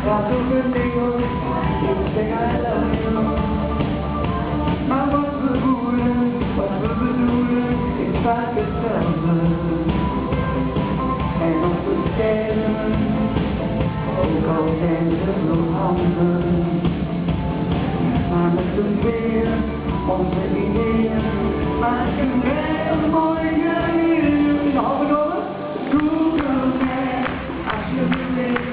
Laat op een dingel, ik zeg I love you. Maar wat we voelen, wat we bedoelen, is vaak hetzelfde. En als we sterven, ook al zijn er nog handen. Maar met z'n weer, onze ideeën, maken wij een mooie hier. De halve dollar, Google mij, als je me weet,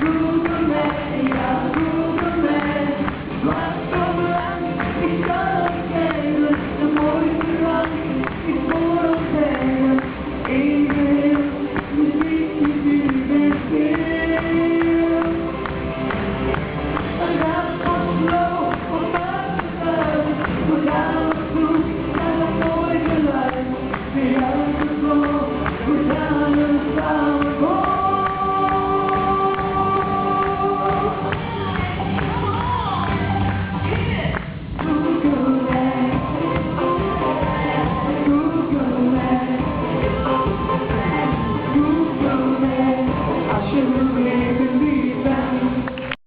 Google me, ja, Google.